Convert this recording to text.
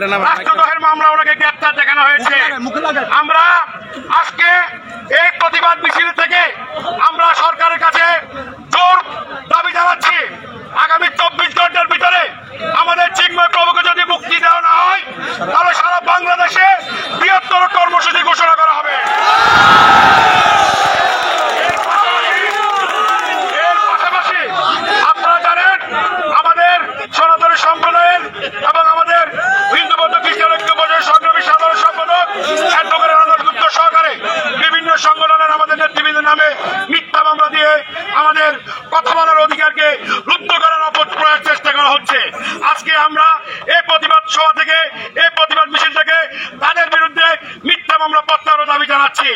রাষ্ট্রদ্রোহের মামলা ওনাকে গ্রেপ্তার দেখানো হয়েছে। আমরা আজকে এই প্রতিবাদ মিছিল থেকে আমরা সরকারের কাছে জোর দাবি জানাচ্ছি, আগামী 24 ঘন্টার ভিতরে আমাদের চিন্ময় প্রভুকে যদি মুক্তি দেওয়া না হয় তাহলে সারা বাংলাদেশে বৃহত্তর কর্মসূচি ঘোষণা করা হবে। এর পাশাপাশি আপনারা জানেন আমাদের সনাতনী সম্প্রদায়ের এবং আমাদের হিন্দু বৌদ্ধ খ্রিস্টান ঐক্য পরিষদের সংগ্রামী সাধারণ সম্পাদক অ্যাডভোকেট আনন্দ গুপ্ত সহকারে বিভিন্ন সংগঠনের আমাদের নেতৃবৃন্দের নামে মিথ্যা মামলা দিয়ে আমাদের কথা বলার অধিকারকে রুদ্ধ করার অপপ্রয়াস চেষ্টা করা হচ্ছে। আজকে আমরা এই প্রতিবাদ সভা থেকে এই প্রতিবাদ মিছিল থেকে তাদের বিরুদ্ধে মিথ্যা মামলা প্রত্যাহারের দাবি জানাচ্ছি।